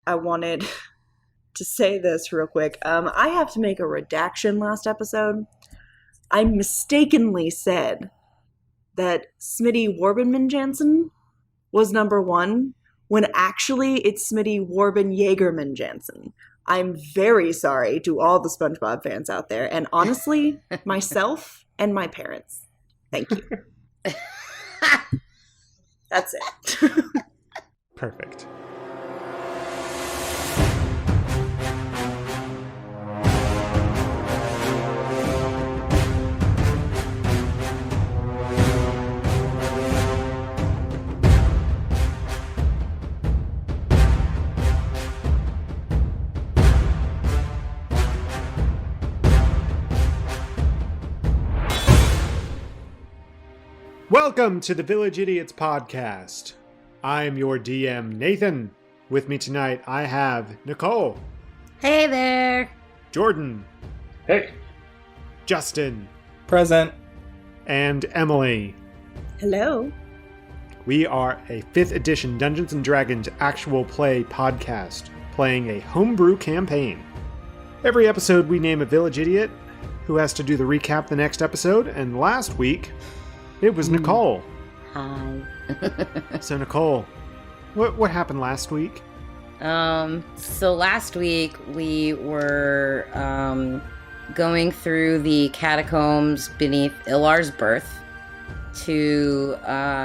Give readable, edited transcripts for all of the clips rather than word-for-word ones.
I wanted to say this real quick. I have to make a redaction last episode. I mistakenly said that Smitty Warbenman Jansen was number one, when actually it's Smitty Warben Jaegerman Jansen. I'm very sorry to all the SpongeBob fans out there, and honestly, myself and my parents. Thank you. That's it. Perfect. Welcome to the Village Idiots podcast. I'm your DM, Nathan. With me tonight, I have Nicole. Hey there. Jordan. Hey. Justin. Present. And Emily. Hello. We are a 5th edition Dungeons & Dragons actual play podcast, playing a homebrew campaign. Every episode we name a village idiot who has to do the recap the next episode, and last week it was Nicole. Hi. So Nicole, what happened last week? So last week we were going through the catacombs beneath Ilar's birth to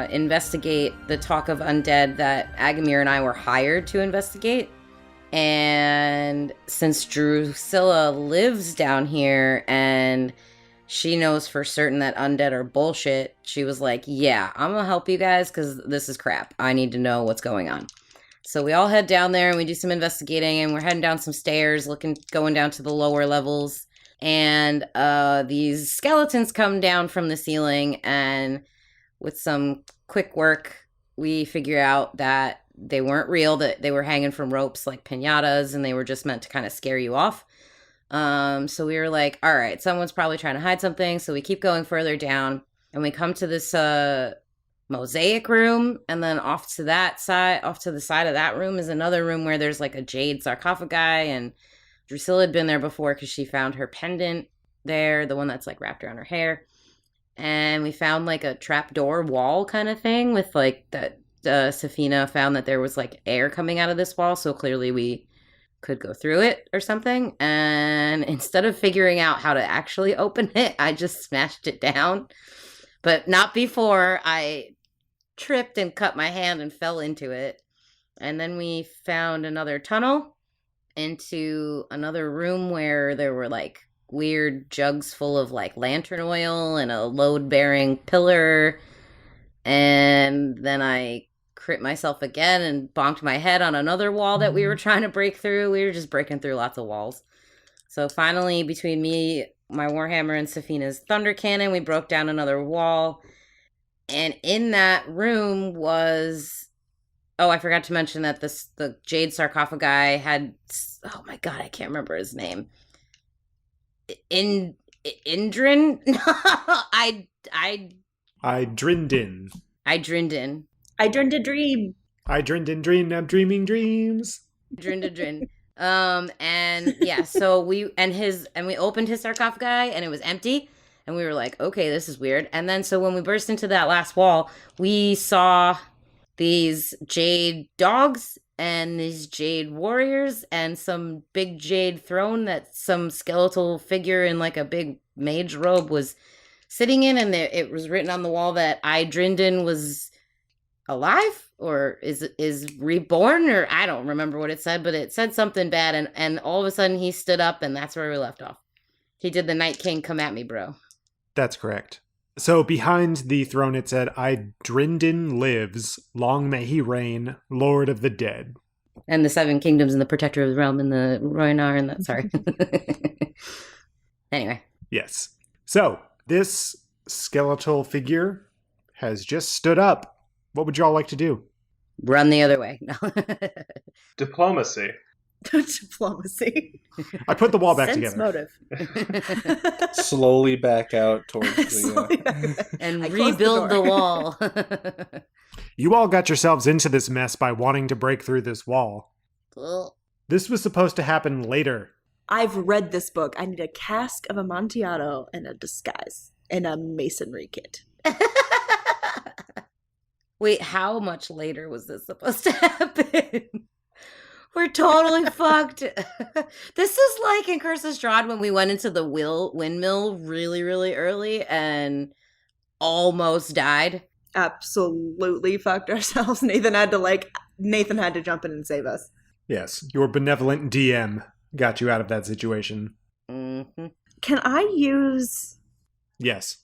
investigate the talk of undead that Agamir and I were hired to investigate. And since Drusilla lives down here and she knows for certain that undead are bullshit, she was like, yeah, I'm gonna help you guys because this is crap. I need to know what's going on. So we all head down there and we do some investigating, and we're heading down some stairs, going down to the lower levels. And these skeletons come down from the ceiling, and with some quick work, we figure out that they weren't real, that they were hanging from ropes like piñatas, and they were just meant to kind of scare you off. So we were like, all right, someone's probably trying to hide something. So we keep going further down, and we come to this mosaic room, and then off to the side of that room is another room where there's like a jade sarcophagi, and Drusilla had been there before because she found her pendant there, the one that's like wrapped around her hair. And we found like a trapdoor wall kind of thing with like that. Safina found that there was like air coming out of this wall, so clearly we could go through it or something. And instead of figuring out how to actually open it, I just smashed it down, but not before I tripped and cut my hand and fell into it. And then we found another tunnel into another room where there were like weird jugs full of like lantern oil and a load-bearing pillar. And then I crit myself again and bonked my head on another wall that we were trying to break through. We were just breaking through lots of walls. So finally, between me, my Warhammer, and Safina's Thunder Cannon, we broke down another wall. And in that room was... Oh, I forgot to mention that the jade sarcophagi had... Oh my god, I can't remember his name. Idrindin? Idrindin. Idrindin. I dreamed a dream. Idrindin, I'm dreaming dreams. Idrindin. And yeah, so we opened his sarcophagi and it was empty. And we were like, okay, this is weird. And then so when we burst into that last wall, we saw these jade dogs and these jade warriors and some big jade throne that some skeletal figure in like a big mage robe was sitting in. And it was written on the wall that Idrindin was alive or is reborn, or I don't remember what it said, but it said something bad. And all of a sudden he stood up, and that's where we left off. He did the Night King come at me, bro. That's correct. So behind the throne it said, Idrindin lives, long may he reign, Lord of the Dead. And the 7 kingdoms and the protector of the realm and the Roinar and that, sorry. Anyway. Yes. So this skeletal figure has just stood up. What would y'all like to do? Run the other way. No. Diplomacy. Diplomacy. I put the wall back Sense together. motive. Slowly back out towards the... And rebuild the wall. You all got yourselves into this mess by wanting to break through this wall. Ugh. This was supposed to happen later. I've read this book. I need a cask of Amontillado and a disguise and a masonry kit. Wait, how much later was this supposed to happen? We're totally fucked. This is like in Curse of Strahd when we went into the windmill really, really early and almost died. Absolutely fucked ourselves. Nathan had to jump in and save us. Yes, your benevolent DM got you out of that situation. Mm-hmm. Can I use Yes.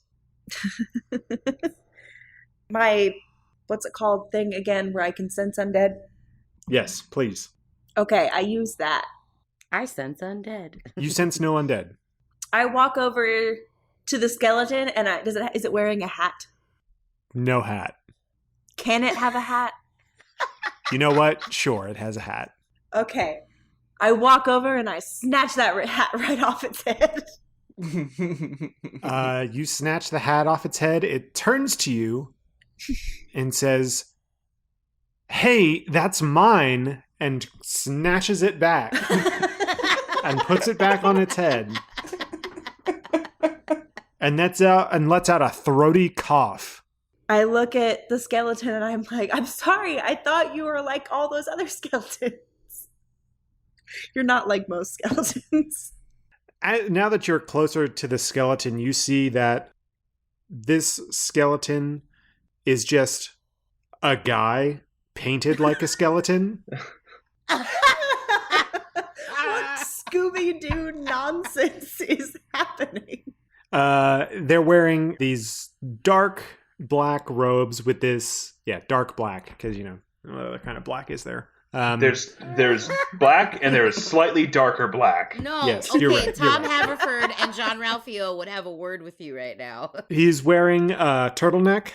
my, what's it called thing again, where I can sense undead? Yes, please. Okay, I use that. I sense undead. You sense no undead. I walk over to the skeleton and is it wearing a hat? No hat. Can it have a hat? You know what? Sure, it has a hat. Okay. I walk over and I snatch that hat right off its head. You snatch the hat off its head. It turns to you and says, "Hey, that's mine," and snatches it back and puts it back on its head. And lets out a throaty cough. I look at the skeleton and I'm like, I'm sorry, I thought you were like all those other skeletons. You're not like most skeletons. Now that you're closer to the skeleton, you see that this skeleton is just a guy painted like a skeleton. What Scooby-Doo nonsense is happening? They're wearing these dark black robes with this, dark black, because, what other kind of black is there? There's black and there is slightly darker black. No, Yes, okay, you're right, Tom you're right. Haverford and John Ralphio would have a word with you right now. He's wearing a turtleneck.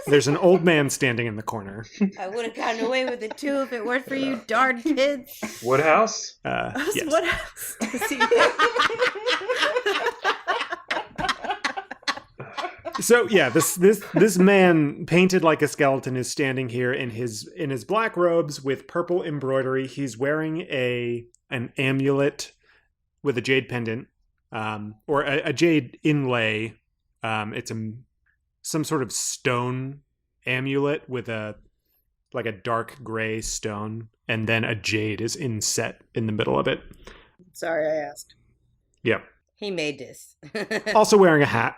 There's an old man standing in the corner. I would have gotten away with it too if it weren't for you darn kids. Woodhouse? Yes. What else does he So this man painted like a skeleton is standing here in his black robes with purple embroidery. He's wearing an amulet with a jade pendant, or a jade inlay. It's some sort of stone amulet with a dark gray stone, and then a jade is inset in the middle of it. Sorry, I asked. Yep. He made this. Also wearing a hat.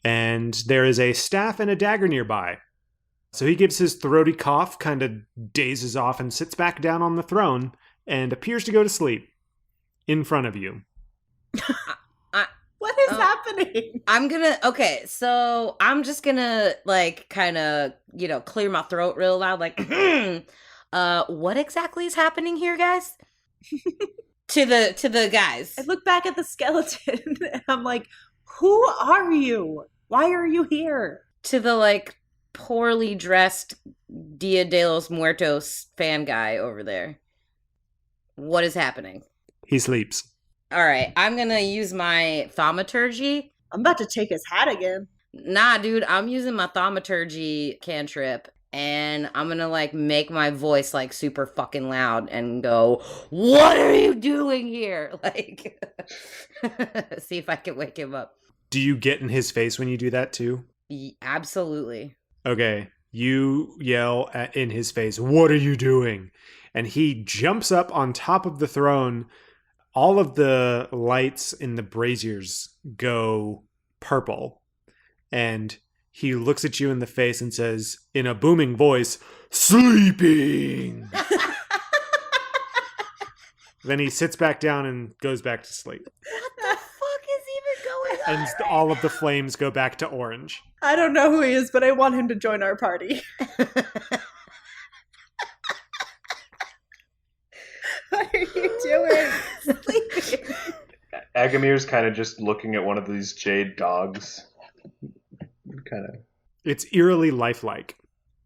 And there is a staff and a dagger nearby. So he gives his throaty cough, kind of dazes off, and sits back down on the throne and appears to go to sleep in front of you. What is happening? So I'm just gonna kind of, clear my throat real loud, what exactly is happening here, guys? to the guys. I look back at the skeleton and I'm like, who are you? Why are you here? To the poorly dressed Dia de los Muertos fan guy over there. What is happening? He sleeps. All right, I'm gonna use my thaumaturgy. I'm about to take his hat again. Nah, dude, I'm using my thaumaturgy cantrip, and I'm gonna make my voice super fucking loud and go, "What are you doing here?" See if I can wake him up. Do you get in his face when you do that too? Absolutely. Okay. You yell in his face, "What are you doing?" And he jumps up on top of the throne. All of the lights in the braziers go purple. And he looks at you in the face and says, in a booming voice, "Sleeping!" Then he sits back down and goes back to sleep. What the fuck is even going on? And all of the flames go back to orange. I don't know who he is, but I want him to join our party. What are you doing? Sleeping. Agamir's kind of just looking at one of these jade dogs. It's eerily lifelike.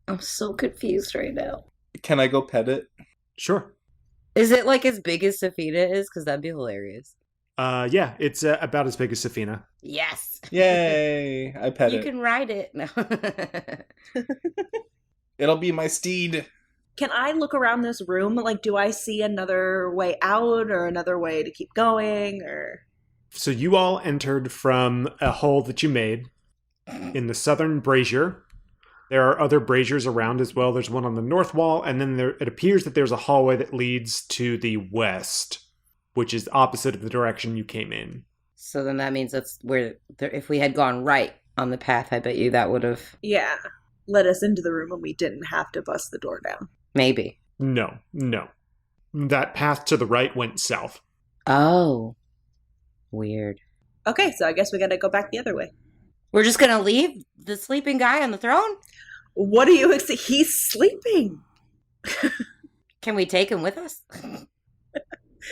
I'm so confused right now. Can I go pet it? Sure. Is it as big as Safina is? Because that'd be hilarious. Yeah, it's about as big as Safina. Yes. Yay! I pet You it. can ride it. No. It'll be my steed. Can I look around this room? Like, do I see another way out or another way to keep going? Or So you all entered from a hole that you made in the southern brazier. There are other braziers around as well. There's one on the north wall, and then it appears that there's a hallway that leads to the west, which is opposite of the direction you came in. So then that means that's where, if we had gone right on the path, I bet you that would have... yeah, let us into the room and we didn't have to bust the door down. Maybe. No. That path to the right went south. Oh. Weird. Okay, so I guess we gotta go back the other way. We're just gonna leave the sleeping guy on the throne? What are you he's sleeping. Can we take him with us?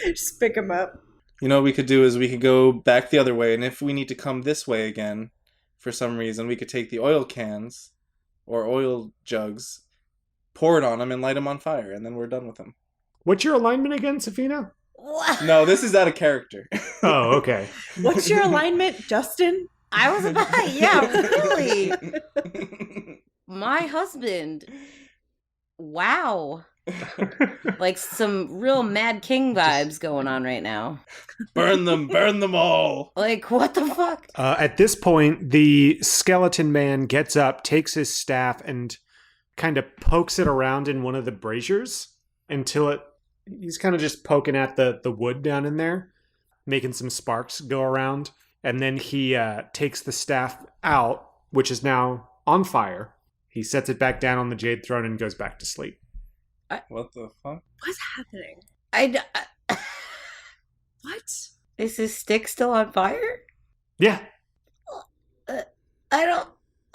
Just pick him up. You know what we could do is we could go back the other way, and if we need to come this way again, for some reason, we could take the oil cans or oil jugs, pour it on him, and light him on fire, and then we're done with him. What's your alignment again, Safina? What? No, this is out of character. Oh, okay. What's your alignment, Justin? I was about, yeah, really. My husband. Wow. Like some real Mad King vibes going on right now. Burn them all. Like, what the fuck? At this point, the skeleton man gets up, takes his staff, and kind of pokes it around in one of the braziers until he's kind of just poking at the wood down in there, making some sparks go around. And then he takes the staff out, which is now on fire. He sets it back down on the jade throne and goes back to sleep. What the fuck? What's happening? What? Is his stick still on fire? Yeah. I'm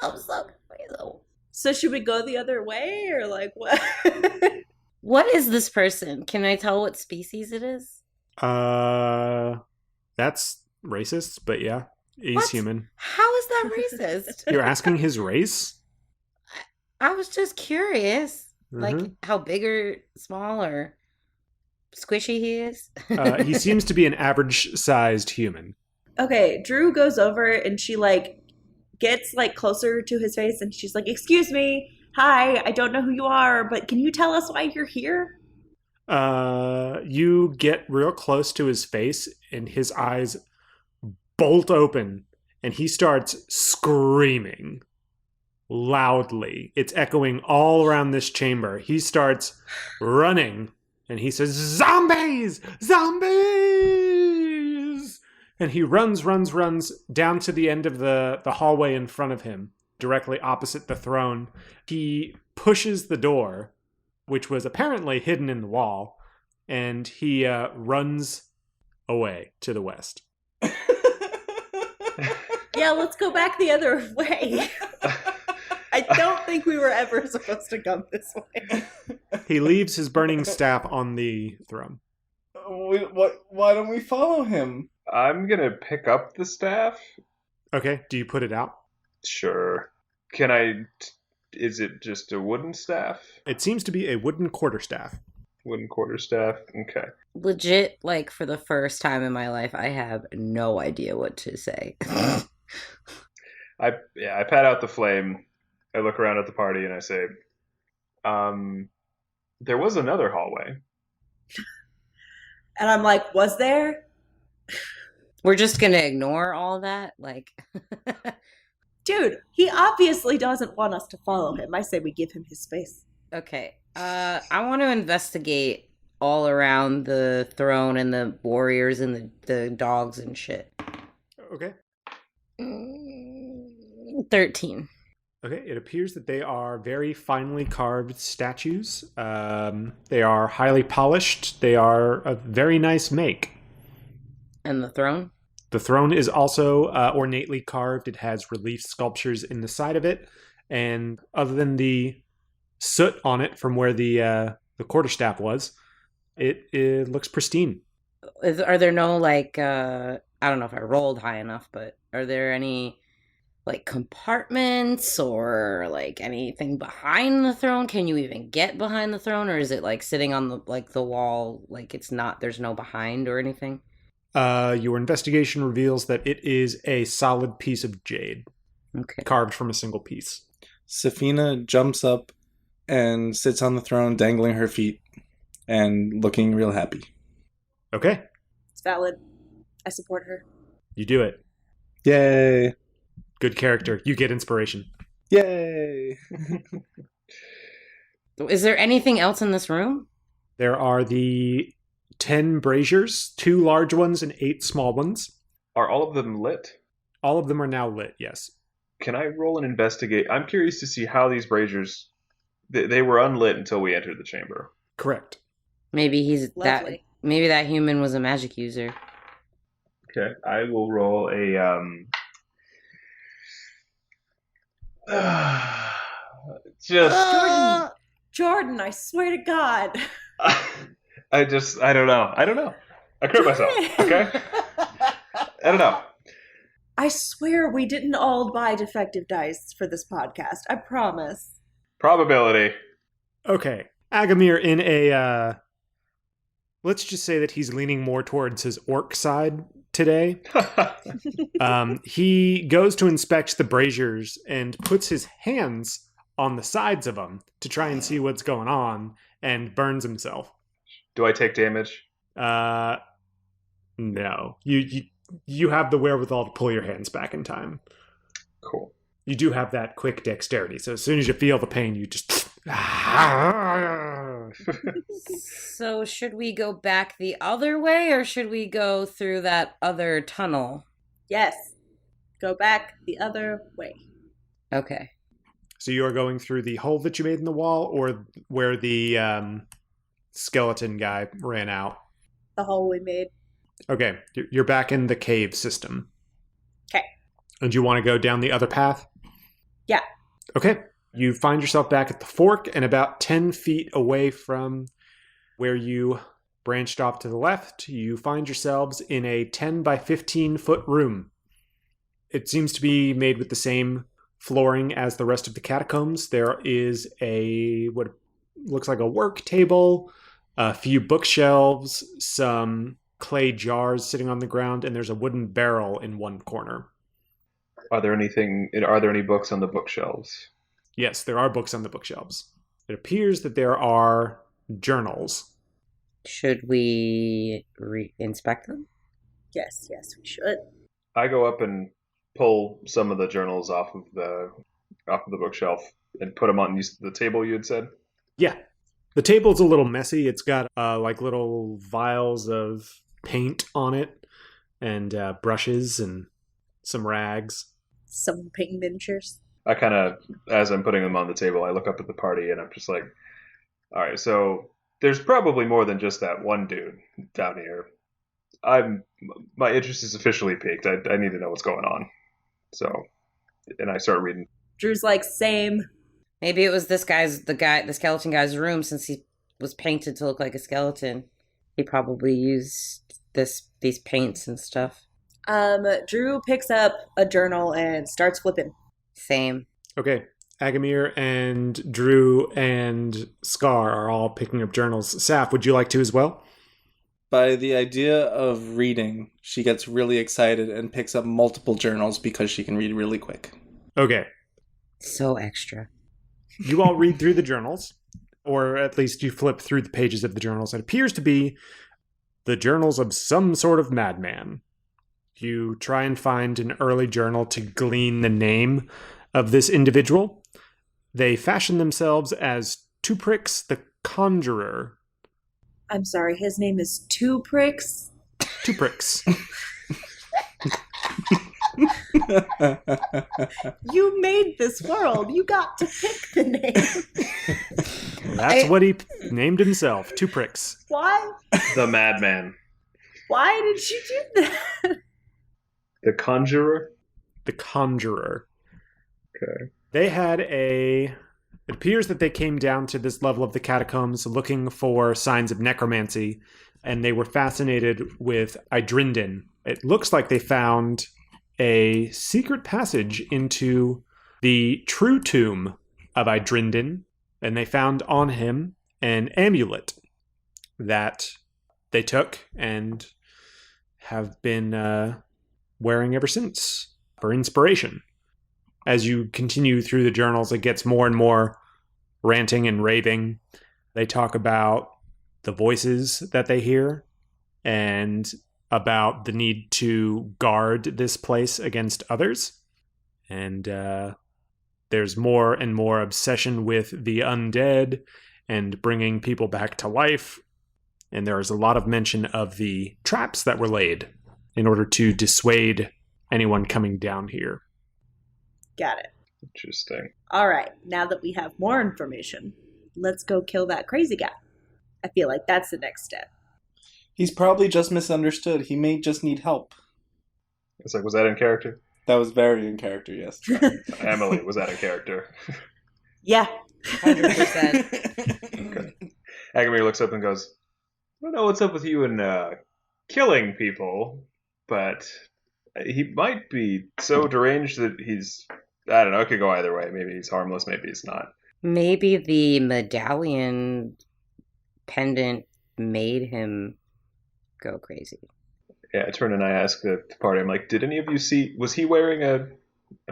so confused. So should we go the other way, or like what? What is this person? Can I tell what species it is? That's racist, but yeah, he's What? human. How is that racist? You're asking his race? I was just curious. Like, Mhm. how big or small or squishy he is? He seems to be an average-sized human. Okay, Drew goes over and she like gets like closer to his face and she's like, "Excuse me, hi, I don't know who you are, but can you tell us why you're here?" You get real close to his face, and his eyes bolt open, and he starts screaming loudly. It's echoing all around this chamber. He starts running, and he says, "Zombies! Zombies!" And he runs down to the end of the hallway in front of him, directly opposite the throne. He pushes the door, which was apparently hidden in the wall, and he runs away to the west. Yeah, let's go back the other way. I don't think we were ever supposed to come this way. He leaves his burning staff on the throne. Why don't we follow him? I'm gonna pick up the staff. Okay, do you put it out? Sure. Can I... Is it just a wooden staff? It seems to be a wooden quarterstaff. Wooden quarterstaff? Okay. Legit, like, for the first time in my life, I have no idea what to say. I pat out the flame. I look around at the party and I say, there was another hallway. And I'm like, "Was there?" We're just gonna ignore all that? Like... Dude, he obviously doesn't want us to follow him. I say we give him his space. Okay. I want to investigate all around the throne and the warriors and the dogs and shit. Okay. 13. Okay, it appears that they are very finely carved statues. They are highly polished. They are a very nice make. And the throne? The throne is also ornately carved. It has relief sculptures in the side of it. And other than the soot on it from where the quarterstaff was, it looks pristine. Are there no, like, I don't know if I rolled high enough, but are there any, like, compartments or, like, anything behind the throne? Can you even get behind the throne? Or is it, like, sitting on the, like, the wall, like, it's not, there's no behind or anything? Your investigation reveals that it is a solid piece of jade, Okay. carved from a single piece. Safina jumps up and sits on the throne, dangling her feet and looking real happy. Okay, It's valid. I support her. you do it. Yay! Good character. You get inspiration. Yay! Is there anything else in this room? There are the 10 braziers, 2 large ones and 8 small ones. Are all of them lit? All of them are now lit, yes. Can I roll and investigate? I'm curious to see how these braziers... They were unlit until we entered the chamber. Correct. Maybe he's that. Lovely. Maybe that human was a magic user. Okay, I will roll a... Jordan, I swear to God. I don't know. I crit myself, okay? I don't know. I swear we didn't all buy defective dice for this podcast. I promise. Probability. Okay. Agamir in a... let's just say that he's leaning more towards his orc side today. He goes to inspect the braziers and puts his hands on the sides of them to try and see what's going on and burns himself. Do I take damage? No. You have the wherewithal to pull your hands back in time. Cool. You do have that quick dexterity, so as soon as you feel the pain, you just... So should we go back the other way, or should we go through that other tunnel? Yes. Go back the other way. Okay. So you are going through the hole that you made in the wall, or where the skeleton guy ran out? The hole we made. Okay, you're back in the cave system. Okay. And you want to go down the other path? Yeah. Okay. You find yourself back at the fork and about 10 feet away from where you branched off to the left. You find yourselves in a 10 by 15 foot room. It seems to be made with the same flooring as the rest of the catacombs. There is what looks like a work table, a few bookshelves, some clay jars sitting on the ground, and there's a wooden barrel in one corner. Are there any books on the bookshelves? Yes, there are books on the bookshelves. It appears that there are journals. Should we inspect them? Yes, we should. I go up and pull some of the journals off of the bookshelf and put them on the table you had said. Yeah. The table's a little messy. It's got like little vials of paint on it and brushes and some rags. Some paint miniatures. I kind of, as I'm putting them on the table, I look up at the party and I'm just like, all right, so there's probably more than just that one dude down here. My interest is officially piqued. I need to know what's going on. So, and I start reading. Drew's like, same. Maybe it was the skeleton guy's room, since he was painted to look like a skeleton. He probably used these paints and stuff. Drew picks up a journal and starts flipping. Same. Okay. Agamir and Drew and Scar are all picking up journals. Saf, would you like to as well? By the idea of reading, she gets really excited and picks up multiple journals because she can read really quick. Okay. So extra. You all read through the journals, or at least you flip through the pages of the journals. It appears to be the journals of some sort of madman. You try and find an early journal to glean the name of this individual. They fashion themselves as Tuprix the Conjurer. I'm sorry, his name is Two Pricks? Tuprix. You made this world. You got to pick the name. That's what he named himself, Tuprix. Why? The Madman. Why did you do that? The Conjurer? The Conjurer. Okay. They had it appears that they came down to this level of the catacombs looking for signs of necromancy, and they were fascinated with Idrindin. It looks like they found a secret passage into the true tomb of Idrindin, and they found on him an amulet that they took and have been wearing ever since for inspiration. As you continue through the journals, it gets more and more ranting and raving. They talk about the voices that they hear and about the need to guard this place against others. And there's more and more obsession with the undead and bringing people back to life. And there is a lot of mention of the traps that were laid in order to dissuade anyone coming down here. Got it. Interesting. All right, now that we have more information, let's go kill that crazy guy. I feel like that's the next step. He's probably just misunderstood. He may just need help. It's like, was that in character? That was very in character, yes. Emily, was that in character? Yeah. 100%. Okay. Agamir looks up and goes, I don't know what's up with you and killing people, but he might be so deranged that he's... I don't know, it could go either way. Maybe he's harmless, maybe he's not. Maybe the medallion pendant made him go crazy. Yeah, I turn and I ask the party, I'm like, did any of you see... Was he wearing a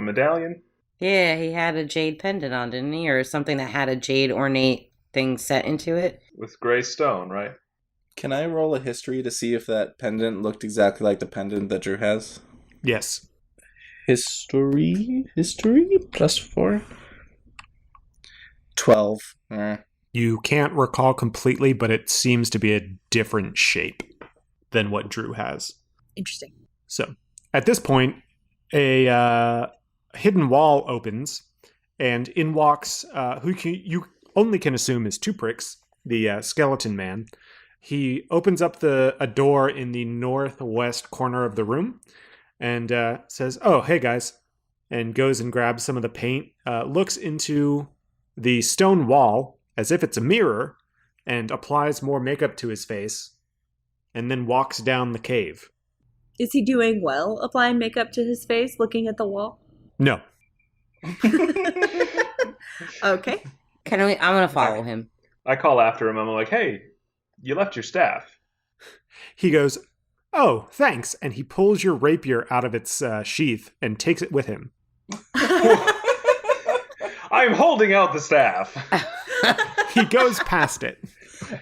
medallion? Yeah, he had a jade pendant on, didn't he? Or something that had a jade ornate thing set into it. With gray stone, right? Can I roll a history to see if that pendant looked exactly like the pendant that Drew has? Yes. History +4. 12. You can't recall completely, but it seems to be a different shape than what Drew has. Interesting. So, at this point, a hidden wall opens, and in walks you only can assume is Two Pricks, the skeleton man. He opens up a door in the northwest corner of the room and says, "Oh, hey guys," and goes and grabs some of the paint, looks into the stone wall as if it's a mirror, and applies more makeup to his face, and then walks down the cave. Is he doing well applying makeup to his face, looking at the wall? No. Okay. I'm gonna follow him. I call after him, I'm like, hey, you left your staff. He goes, "Oh, thanks," and he pulls your rapier out of its sheath and takes it with him. I'm holding out the staff. He goes past it.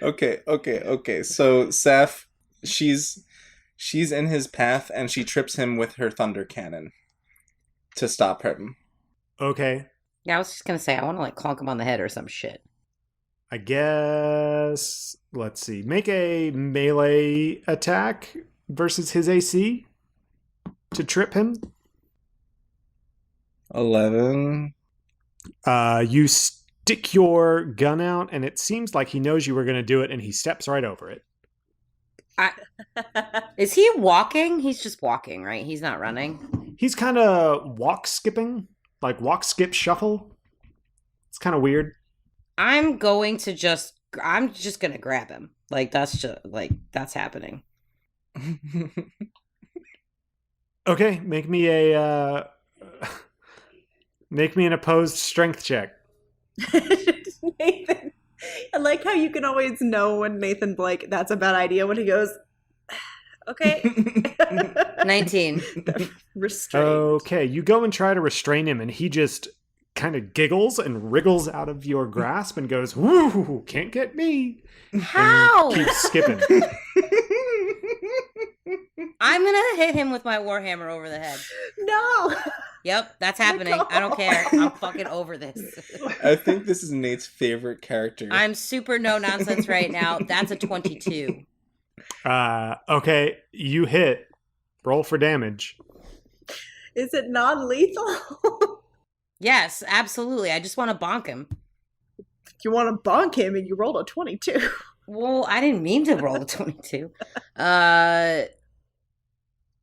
Okay. So Saf, she's in his path and she trips him with her thunder cannon to stop him. Okay. Yeah, I was just gonna say, I want to like clonk him on the head or some shit. I guess, let's see. Make a melee attack versus his AC to trip him. 11. You stick your gun out, and it seems like he knows you were going to do it, and he steps right over it. Is he walking? He's just walking, right? He's not running. He's kind of walk-skipping, like walk-skip shuffle. It's kind of weird. I'm just gonna grab him. That's happening. Okay, make me an opposed strength check. Nathan, I like how you can always know when Nathan's like, that's a bad idea, when he goes, okay. 19. Restrained. Okay, you go and try to restrain him, and he just kind of giggles and wriggles out of your grasp and goes, "Woo, can't get me." How? And keeps skipping. I'm gonna hit him with my warhammer over the head. No. Yep, that's happening. I don't care. I'm fucking over this. I think this is Nate's favorite character. I'm super no nonsense right now. That's a 22. Okay, you hit. Roll for damage. Is it non-lethal? Yes, absolutely. I just want to bonk him. You want to bonk him and you rolled a 22. Well, I didn't mean to roll a 22. How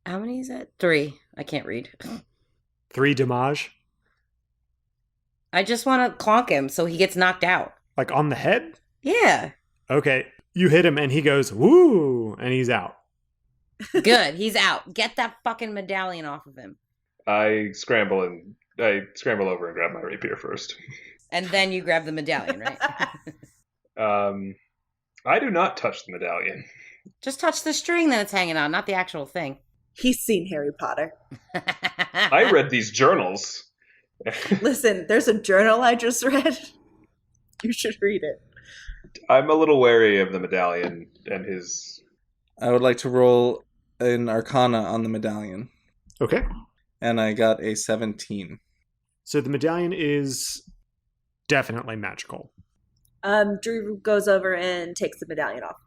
many is that? 3. I can't read. 3 damage. I just want to clonk him so he gets knocked out. Like on the head? Yeah. Okay, you hit him and he goes, "Woo," and he's out. Good. He's out. Get that fucking medallion off of him. I scramble over and grab my rapier first. And then you grab the medallion, right? I do not touch the medallion. Just touch the string that it's hanging on, not the actual thing. He's seen Harry Potter. I read these journals. Listen, there's a journal I just read. You should read it. I'm a little wary of the medallion and his... I would like to roll an Arcana on the medallion. Okay. And I got a 17. So the medallion is definitely magical. Drew goes over and takes the medallion off.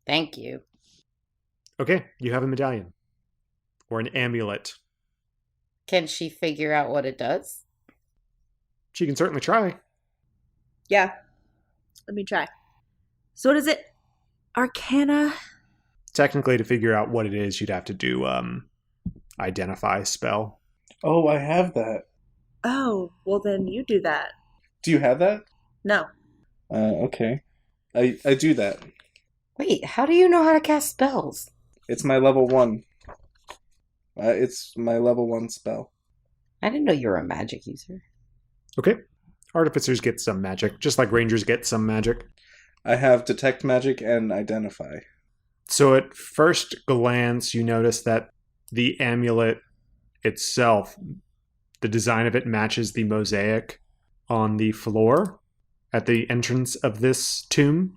Thank you. Okay, you have a medallion. Or an amulet. Can she figure out what it does? She can certainly try. Yeah. Let me try. So what is it? Arcana? Technically, to figure out what it is, you'd have to do identify spell. Oh, I have that. Oh, well then you do that. Do you have that? No. Okay. I do that. Wait, how do you know how to cast spells? It's my level 1. It's my level 1 spell. I didn't know you were a magic user. Okay. Artificers get some magic, just like rangers get some magic. I have detect magic and identify. So at first glance, you notice that the amulet itself, the design of it matches the mosaic on the floor at the entrance of this tomb.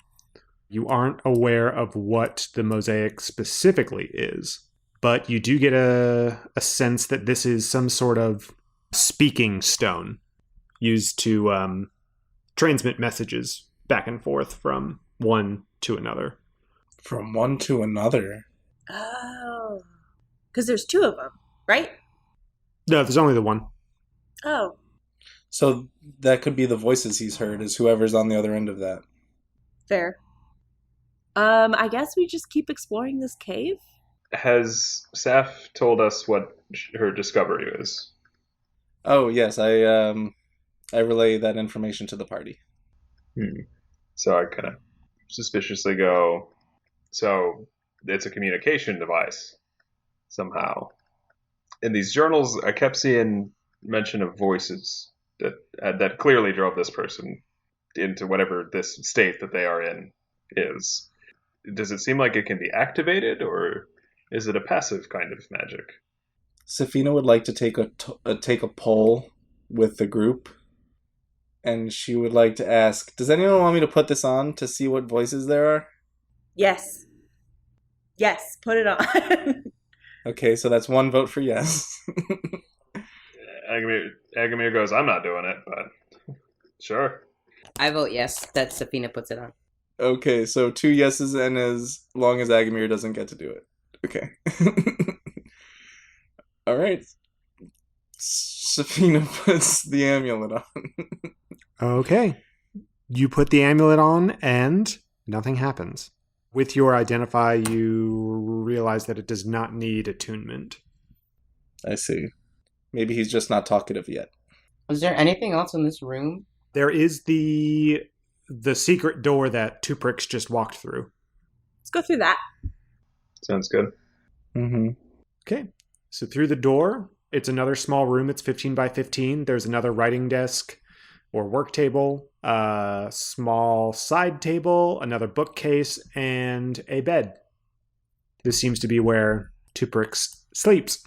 You aren't aware of what the mosaic specifically is, but you do get a sense that this is some sort of speaking stone used to transmit messages back and forth from one to another. From one to another? Oh. Because there's 2 of them, right? No, there's only the one. Oh. So that could be the voices he's heard, is whoever's on the other end of that. Fair. I guess we just keep exploring this cave? Has Saf told us what her discovery is? Oh, yes, I relay that information to the party. So I kind of suspiciously go, so it's a communication device somehow. In these journals, I kept seeing mention of voices that clearly drove this person into whatever this state that they are in is. Does it seem like it can be activated, or is it a passive kind of magic? Safina would like to take a poll with the group, and she would like to ask, does anyone want me to put this on to see what voices there are? Yes. Yes, put it on. Okay, so that's 1 vote for yes. Agamir goes, I'm not doing it, but sure. I vote yes that Safina puts it on. Okay, so 2 yeses, and as long as Agamir doesn't get to do it. Okay. All right. Safina puts the amulet on. Okay. You put the amulet on, and nothing happens. With your identify, you realize that it does not need attunement. I see. Maybe he's just not talkative yet. Is there anything else in this room? There is the secret door that Two Pricks just walked through. Let's go through that. Sounds good. Mm-hmm. Okay. So through the door, it's another small room. It's 15 by 15. There's another writing desk or work table, a small side table, another bookcase, and a bed. This seems to be where Two Pricks sleeps.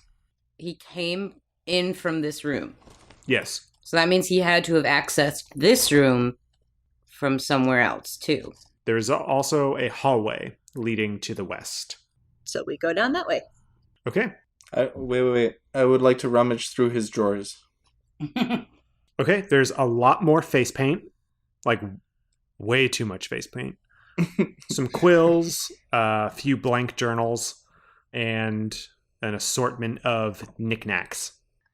He came in from this room. Yes. So that means he had to have accessed this room from somewhere else, too. There's also a hallway leading to the west. So we go down that way. Okay. Wait. I would like to rummage through his drawers. Okay, there's a lot more face paint. Like, way too much face paint. Some quills, a few blank journals, and an assortment of knickknacks.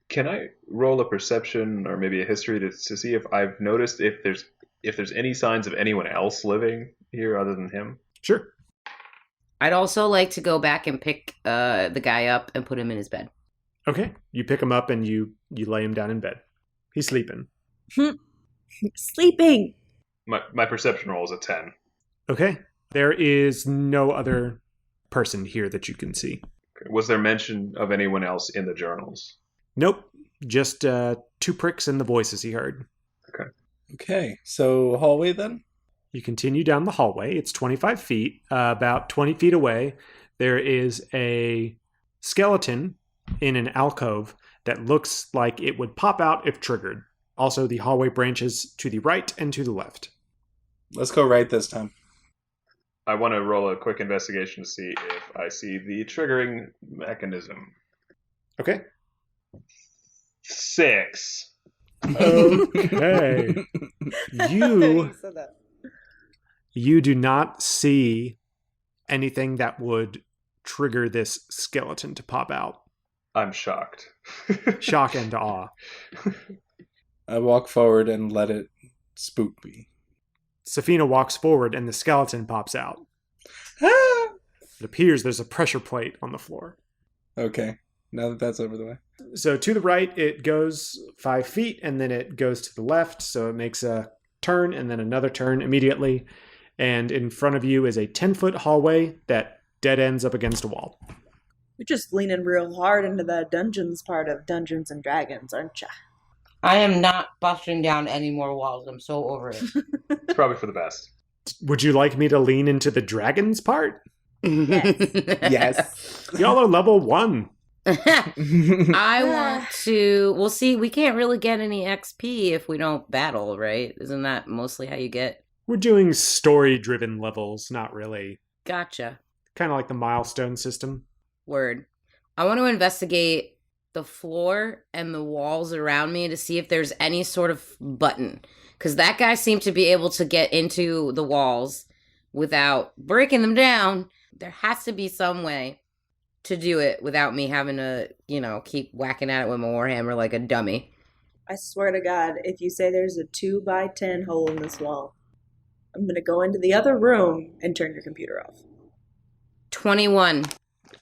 Can I roll a perception or maybe a history to see if I've noticed if there's any signs of anyone else living here other than him? Sure. I'd also like to go back and pick the guy up and put him in his bed. Okay, you pick him up and you lay him down in bed. He's sleeping. Sleeping. My perception roll is a 10. Okay. There is no other person here that you can see. Was there mention of anyone else in the journals? Nope. Just Two Pricks and the voices he heard. Okay, so hallway then? You continue down the hallway. It's 25 feet. About 20 feet away, there is a skeleton in an alcove that looks like it would pop out if triggered. Also, the hallway branches to the right and to the left. Let's go right this time. I want to roll a quick investigation to see if I see the triggering mechanism. Okay. 6. Okay. You said that. you do not see anything that would trigger this skeleton to pop out. I'm shocked. Shock and awe. I walk forward and let it spook me. Safina walks forward and the skeleton pops out. Ah! It appears there's a pressure plate on the floor. Okay, now that that's over the way. So to the right, it goes 5 feet, and then it goes to the left, so it makes a turn, and then another turn immediately. And in front of you is a 10-foot hallway that dead ends up against a wall. You're just leaning real hard into the dungeons part of Dungeons and Dragons, aren't ya? I am not busting down any more walls. I'm so over it. It's probably for the best. Would you like me to lean into the dragons part? Yes. Y'all are level 1. I want to. Well, see, we can't really get any XP if we don't battle, right? Isn't that mostly how you get? We're doing story-driven levels, not really. Gotcha. Kind of like the milestone system. Word. I want to investigate the floor and the walls around me to see if there's any sort of button. Because that guy seemed to be able to get into the walls without breaking them down. There has to be some way to do it without me having to, keep whacking at it with my warhammer like a dummy. I swear to God, if you say there's a 2x10 hole in this wall, I'm going to go into the other room and turn your computer off. 21.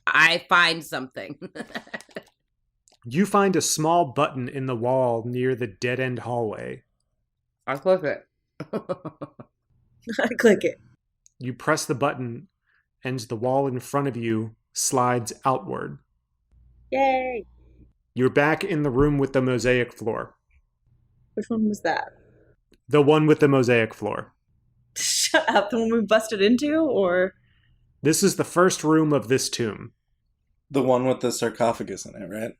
I find something. You find a small button in the wall near the dead-end hallway. I click it. I click it. You press the button, and the wall in front of you slides outward. Yay! You're back in the room with the mosaic floor. Which one was that? The one with the mosaic floor. Shut up, the one we busted into, or? This is the first room of this tomb. The one with the sarcophagus in it, right?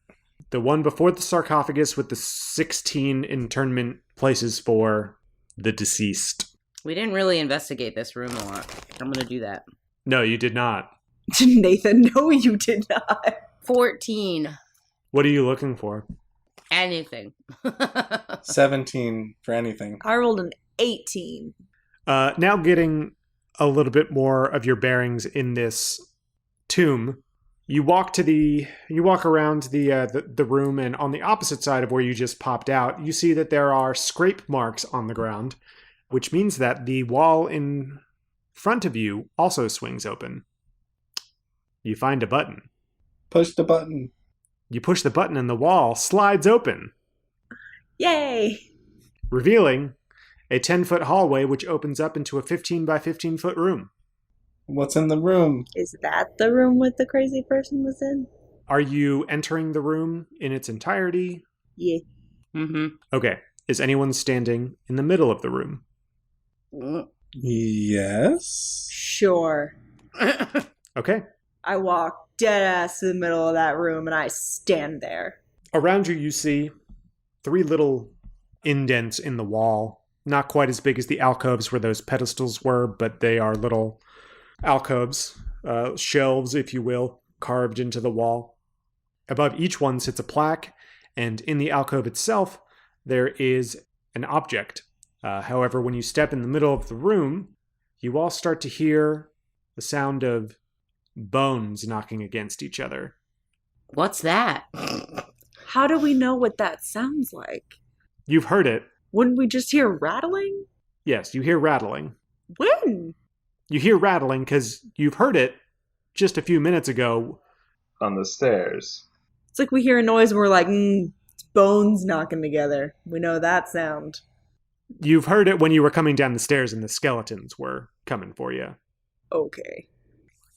The one before the sarcophagus with the 16 internment places for the deceased. We didn't really investigate this room a lot. I'm going to do that. No, you did not. Nathan, no, you did not. 14. What are you looking for? Anything. 17 for anything. I rolled an 18. Now getting a little bit more of your bearings in this tomb, you walk around the room, and on the opposite side of where you just popped out, you see that there are scrape marks on the ground, which means that the wall in front of you also swings open. You find a button. Push the button. You push the button and the wall slides open, Yay! revealing a 10-foot hallway which opens up into a 15 by 15 foot room. What's in the room? Is that the room with the crazy person was in? Are you entering the room in its entirety? Yeah. Mm-hmm. Okay. Is anyone standing in the middle of the room? Yes. Sure. Okay. I walk dead ass in the middle of that room and I stand there. Around you, you see 3 little indents in the wall. Not quite as big as the alcoves where those pedestals were, but they are little alcoves, shelves, if you will, carved into the wall. Above each one sits a plaque, and in the alcove itself, there is an object. However, when you step in the middle of the room, you all start to hear the sound of bones knocking against each other. What's that? How do we know what that sounds like? You've heard it. Wouldn't we just hear rattling? Yes, you hear rattling. When? You hear rattling because you've heard it just a few minutes ago. On the stairs. It's like we hear a noise and we're like, it's bones knocking together. We know that sound. You've heard it when you were coming down the stairs and the skeletons were coming for you. Okay.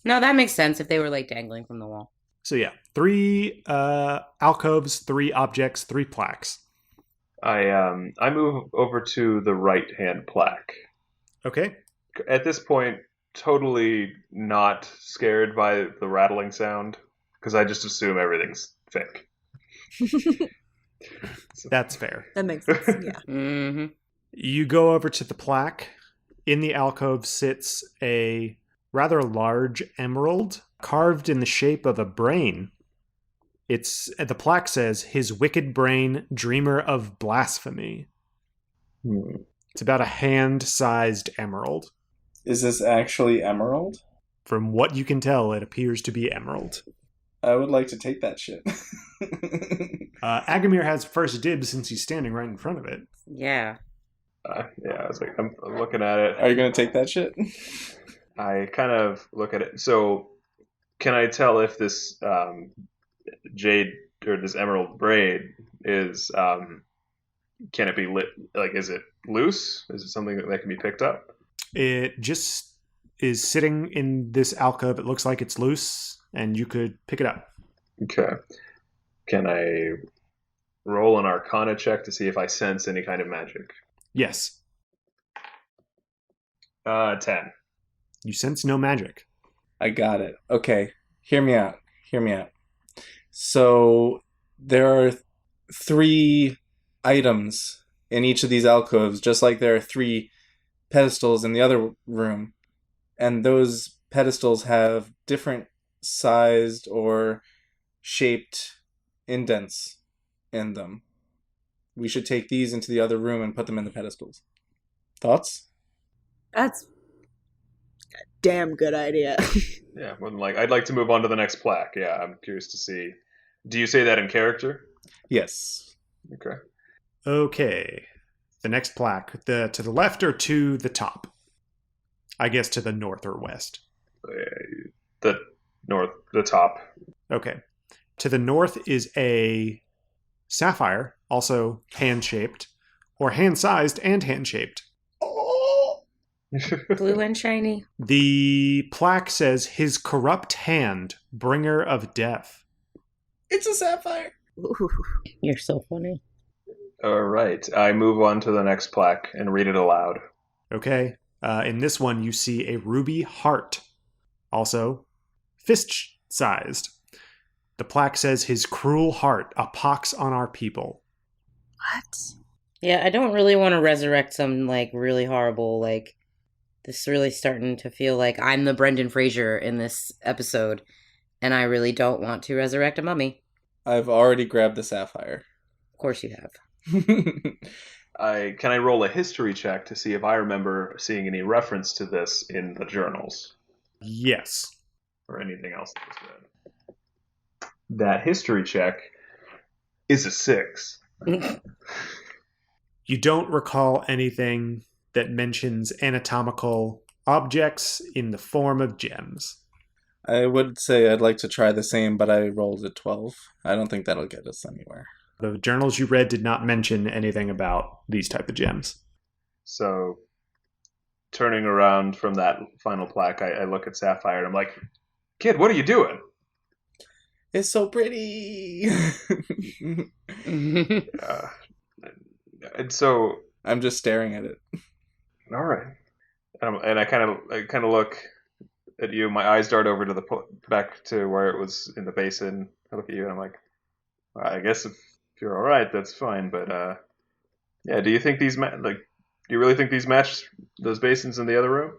No, that makes sense if they were like dangling from the wall. So yeah, 3 alcoves, 3 objects, 3 plaques. I move over to the right-hand plaque. Okay. At this point, totally not scared by the rattling sound, because I just assume everything's fake. That's fair. That makes sense. Yeah. Mm-hmm. You go over to the plaque. In the alcove sits a rather large emerald carved in the shape of a brain. The plaque says, "His wicked brain, dreamer of blasphemy." It's about a hand-sized emerald. Is this actually emerald? From what you can tell, it appears to be emerald. I would like to take that shit. Agamir has first dibs since he's standing right in front of it. Yeah. Yeah, I was like, I'm looking at it. Are you going to take that shit? I kind of look at it. So, can I tell if this jade or this emerald braid is? Can it be lit? Like, is it loose? Is it something that can be picked up? It just is sitting in this alcove. It looks like it's loose, and you could pick it up. Okay. Can I roll an Arcana check to see if I sense any kind of magic? Yes. 10. You sense no magic. I got it. Okay. Hear me out. So there are 3 items in each of these alcoves, just like there are 3 pedestals in the other room. And those pedestals have different sized or shaped indents in them. We should take these into the other room and put them in the pedestals. Thoughts? That's a damn good idea. Yeah, I'd like to move on to the next plaque. Yeah, I'm curious to see. Do you say that in character? Yes. Okay. Okay. The next plaque. To the left or to the top? I guess to the north or west. The top. Okay. To the north is a sapphire, also hand-shaped, or hand-sized and hand-shaped. Blue and shiny. The plaque says, "His corrupt hand, bringer of death." It's a sapphire. Ooh. You're so funny. All right. I move on to the next plaque and read it aloud. Okay. In this one, you see a ruby heart, also fist-sized. The plaque says, "His cruel heart, a pox on our people." What? Yeah, I don't really want to resurrect some, really horrible, this is really starting to feel like I'm the Brendan Fraser in this episode, and I really don't want to resurrect a mummy. I've already grabbed the sapphire. Of course you have. Can I roll a history check to see if I remember seeing any reference to this in the journals Yes. or anything else that was read? That history check is a 6. You don't recall anything that mentions anatomical objects in the form of gems. I would say I'd like to try the same, but I rolled a 12. I don't think that'll get us anywhere. The journals you read did not mention anything about these type of gems. So, turning around from that final plaque, I look at Sapphire and I'm like, "Kid, what are you doing?" It's so pretty. And so, I'm just staring at it. all right, and I kind of look at you. My eyes dart over to back to where it was in the basin. I look at you and I'm like, well, I guess if you're all right, that's fine. But yeah, do you think these do you really think these match those basins in the other room?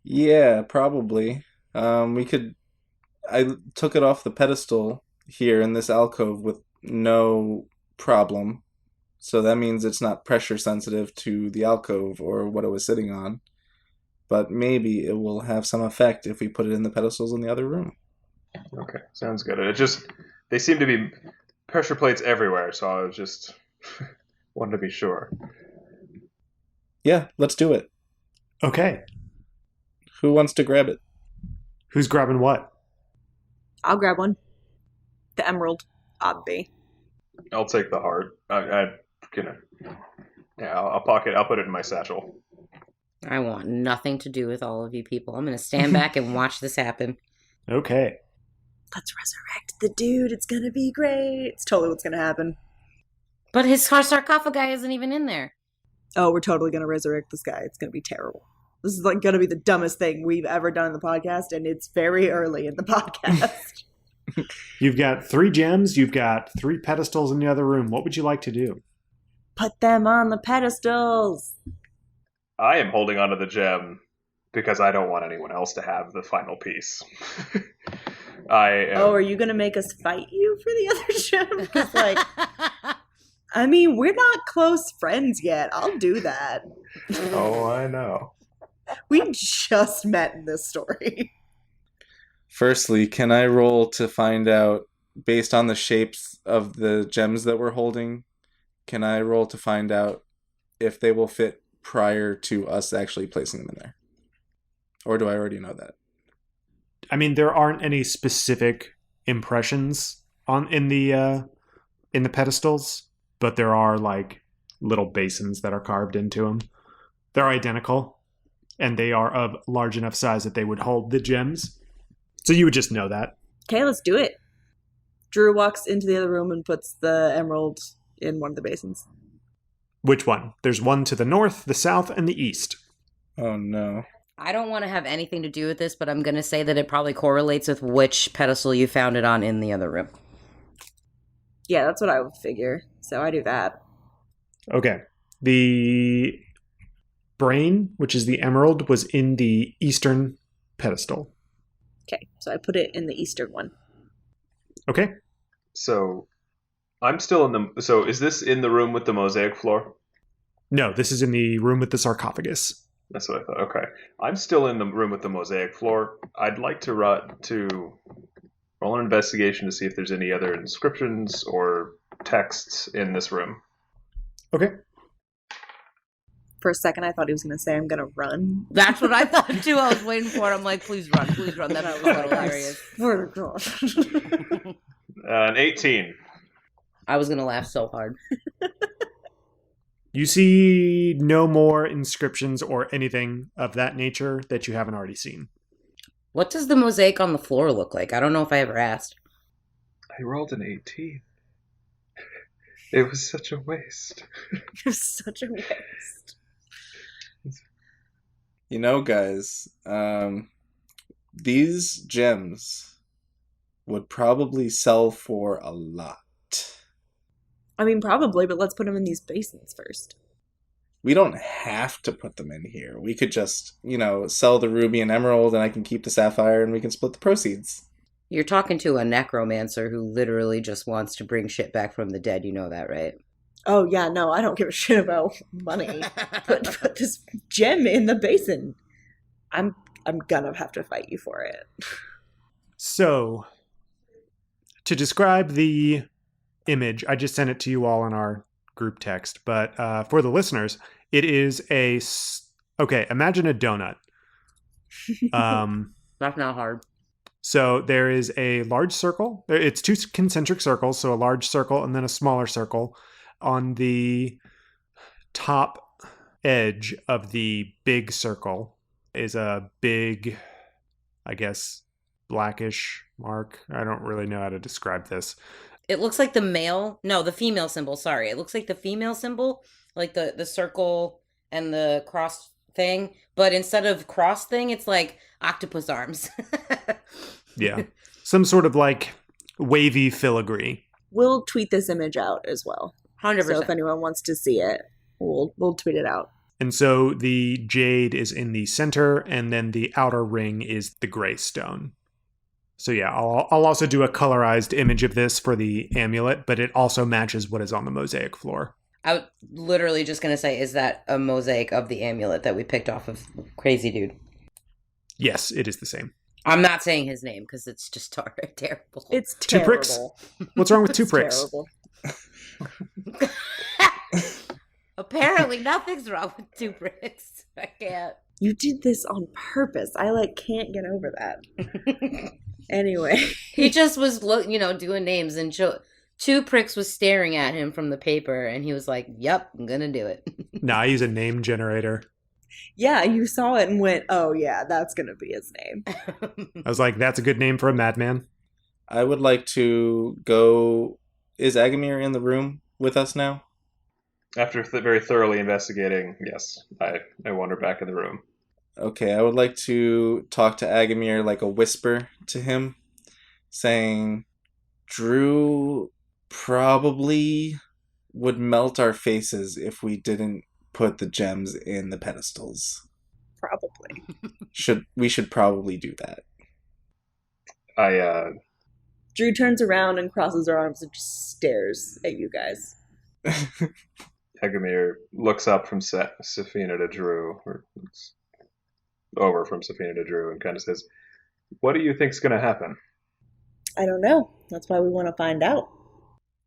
Yeah, probably. I took it off the pedestal here in this alcove with no problem. So that means it's not pressure sensitive to the alcove or what it was sitting on. But maybe it will have some effect if we put it in the pedestals in the other room. Okay, sounds good. They seem to be pressure plates everywhere, so I was just wanted to be sure. Yeah, let's do it. Okay. Who wants to grab it? Who's grabbing what? I'll grab one. The emerald, obvi. I'll take the heart. I'll pocket. I'll put it in my satchel. I want nothing to do with all of you people. I'm going to stand back and watch this happen. Okay. Let's resurrect the dude. It's gonna be great. It's totally what's gonna happen. But his sarcophagi isn't even in there. Oh, we're totally gonna resurrect this guy. It's gonna be terrible. This is gonna be the dumbest thing we've ever done in the podcast, and it's very early in the podcast. You've got 3 gems. You've got 3 pedestals in the other room. What would you like to do? Put them on the pedestals. I am holding onto the gem because I don't want anyone else to have the final piece. I am... Oh, are you going to make us fight you for the other gem? Because, like, I mean, we're not close friends yet. I'll do that. Oh, I know. We just met in this story. Firstly, can I roll to find out, based on the shapes of the gems that we're holding, can I roll to find out if they will fit prior to us actually placing them in there? Or do I already know that? I mean, there aren't any specific impressions in the pedestals, but there are like little basins that are carved into them. They're identical, and they are of large enough size that they would hold the gems. So you would just know that. Okay, let's do it. Drew walks into the other room and puts the emerald in one of the basins. Which one? There's one to the north, the south, and the east. Oh no. I don't want to have anything to do with this, but I'm going to say that it probably correlates with which pedestal you found it on in the other room. Yeah, that's what I would figure. So I do that. Okay. The brain, which is the emerald, was in the eastern pedestal. Okay, so I put it in the eastern one. Okay. So I'm still in the... So is this in the room with the mosaic floor? No, this is in the room with the sarcophagus. That's what I thought. Okay. I'm still in the room with the mosaic floor. I'd like to roll an investigation to see if there's any other inscriptions or texts in this room. Okay. For a second, I thought he was going to say, I'm going to run. That's what I thought too. I was waiting for it. I'm like, please run, please run. That was hilarious. Swear to God. An 18. I was going to laugh so hard. You see no more inscriptions or anything of that nature that you haven't already seen. What does the mosaic on the floor look like? I don't know if I ever asked. I rolled an 18. It was such a waste. It was such a waste. You know, guys, these gems would probably sell for a lot. I mean, probably, but let's put them in these basins first. We don't have to put them in here. We could just, sell the ruby and emerald, and I can keep the sapphire, and we can split the proceeds. You're talking to a necromancer who literally just wants to bring shit back from the dead. You know that, right? Oh, yeah, no, I don't give a shit about money. Put this gem in the basin. I'm gonna have to fight you for it. So, to describe the image, I just sent it to you all in our group text, but for the listeners, it is okay, imagine a donut. That's not hard. So there is a large circle. It's 2 concentric circles, so a large circle and then a smaller circle. On the top edge of the big circle is a big, I guess, blackish mark. I don't really know how to describe this. It looks like the female symbol, sorry. It looks like the female symbol, like the circle and the cross thing. But instead of cross thing, it's like octopus arms. Yeah. Some sort of like wavy filigree. We'll tweet this image out as well. 100%. So if anyone wants to see it, we'll tweet it out. And so the jade is in the center, and then the outer ring is the gray stone. So yeah, I'll also do a colorized image of this for the amulet, but it also matches what is on the mosaic floor. I was literally just going to say, is that a mosaic of the amulet that we picked off of Crazy Dude? Yes, it is the same. I'm not saying his name because it's just terrible. It's 2 terrible. pricks? What's wrong with 2 pricks? Terrible. Apparently nothing's wrong with 2 pricks. I can't. You did this on purpose. I can't get over that. Anyway. He just was doing names, and 2 pricks was staring at him from the paper, and he was like, yep, I'm gonna do it. Nah, I use a name generator. Yeah, you saw it and went, oh yeah, that's gonna be his name. I was like, that's a good name for a madman. I would like to go... Is Agamir in the room with us now? After very thoroughly investigating, yes, I wander back in the room. Okay, I would like to talk to Agamir like a whisper to him. saying Drew probably would melt our faces if we didn't put the gems in the pedestals. Probably. We should probably do I Drew turns around and crosses her arms and just stares at you guys. that. Egamir looks up from Safina to Drew, or looks over from Safina to Drew, and kind of says, "What do you think's going to happen?" I don't know. That's why we want to find out.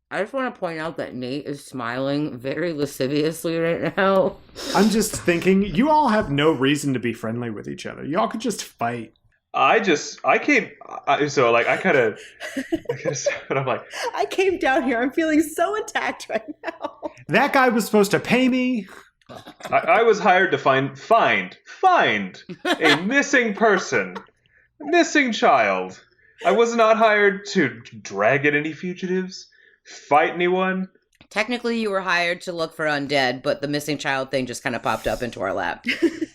I just want to point out that Nate is smiling very lasciviously right now. I'm just thinking, you all have no reason to be friendly with each other. Y'all could just fight. I came, so like, but I'm like, I came down here. I'm feeling so attacked right now. That guy was supposed to pay me. I was hired to find a missing person, missing child. I was not hired to drag in any fugitives, fight anyone. Technically, you were hired to look for undead, but the missing child thing just kind of popped up into our lap.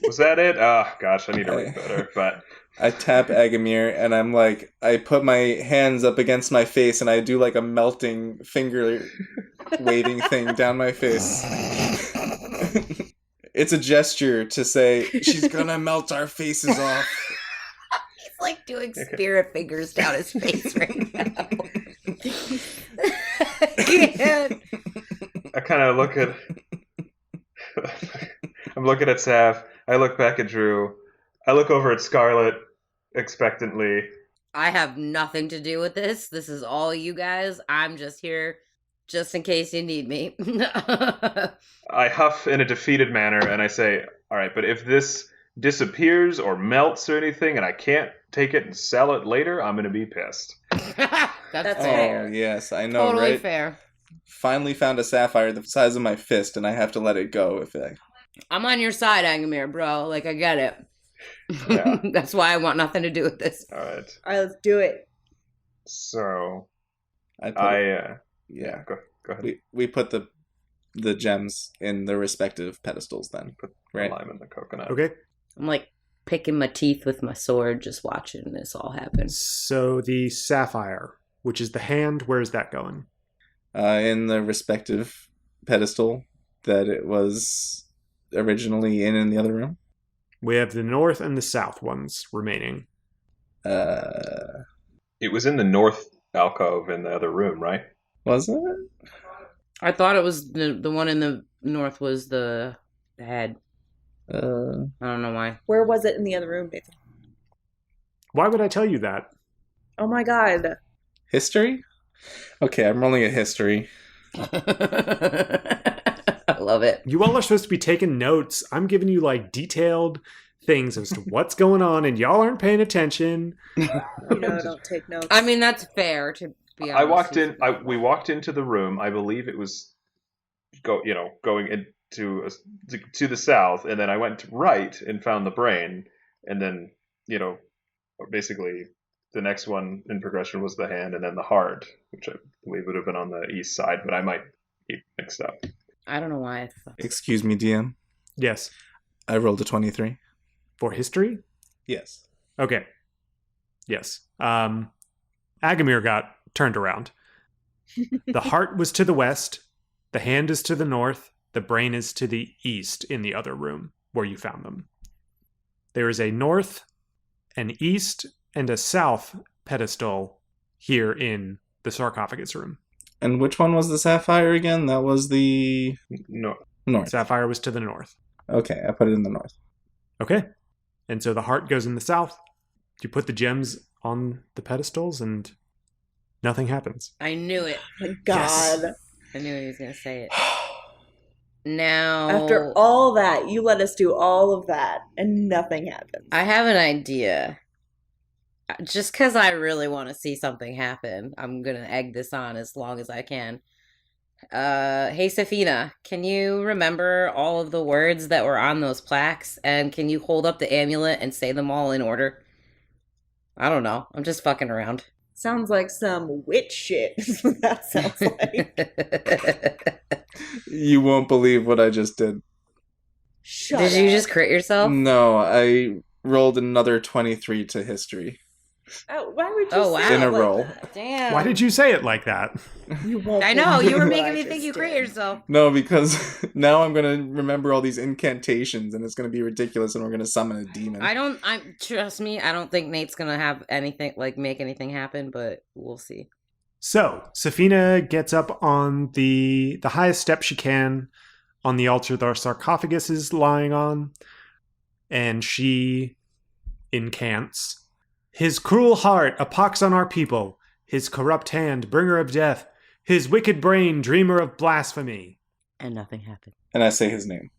Was that it? Oh, gosh, I need to read better. But I tap Agamir and I'm like, I put my hands up against my face and I do like a melting finger waving thing down my face. It's a gesture to say, she's gonna melt our faces off. He's like doing spirit fingers down his face right now. I kind of look at... I'm looking at Sav. I look back at Drew. I look over at Scarlet expectantly. I have nothing to do with this. This is all you guys. I'm just here just in case you need me. I huff in a defeated manner and I say, all right, but if this disappears or melts or anything and I can't take it and sell it later, I'm going to be pissed. That's Oh, fair. yes, I know, Totally right? fair. Finally found a sapphire the size of my fist and I have to let it go if I... I'm on your side, Angamir, bro. Like, I get it. Yeah. That's why I want nothing to do with this. All right. All right, let's do it. So, yeah. go ahead. We put the gems in the respective pedestals then. Put right. the lime in the coconut. Okay. I'm like picking my teeth with my sword, just watching this all happen. So the sapphire, which is the hand, where is that going? In the respective pedestal that it was originally in the other room. We have the north and the south ones remaining. It was in the north alcove in the other room, right? Was it? I thought it was the one in the north was the head. I don't know why. Where was it in the other room, Nathan? Why would I tell you that? Oh my god. History? Okay, I'm rolling a history. I love it. You all are supposed to be taking notes. I'm giving you like detailed things as to what's going on, and y'all aren't paying attention. You know, don't take notes. I mean, that's fair to be honest. I walked in. We walked into the room. I believe it was going into to the south, and then I went right and found the brain, and then basically the next one in progression was the hand, and then the heart, which I believe would have been on the east side, but I might be mixed up. I don't know why I thought. Excuse me, DM. Yes. I rolled a 23. For history? Yes. Okay. Yes. Agamir got turned around. The heart was to the west. The hand is to the north. The brain is to the east in the other room where you found them. There is a north, an east, and a south pedestal here in the sarcophagus room. And which one was the sapphire again? That was the... No. North. Sapphire was to the north. Okay, I put it in the north. Okay. And so the heart goes in the south. You put the gems on the pedestals and nothing happens. I knew it. Oh my god. Yes. I knew he was going to say it. Now, After all that, you let us do all of that, and nothing happens. I have an idea. Just because I really want to see something happen, I'm going to egg this on as long as I can. Hey, Safina, can you remember all of the words that were on those plaques? And can you hold up the amulet and say them all in order? I don't know. I'm just fucking around. Sounds like some witch shit. Is what that sounds like. You won't believe what I just did. Shut Did you up. just crit yourself? No, I rolled another 23 to history. Why would you Oh, say wow. it In a like row. that? Damn. Why did you say it like that? You won't I know, you were believe what making I me think just you create did. yourself. No, because now I'm gonna remember all these incantations, and it's gonna be ridiculous, and we're gonna summon a demon. Trust me, I don't think Nate's gonna have anything, like, make anything happen, but we'll see. So, Safina gets up on the highest step she can on the altar the sarcophagus is lying on, and she incants. His cruel heart, a pox on our people. His corrupt hand, bringer of death. His wicked brain, dreamer of blasphemy. And nothing happened. And I say his name.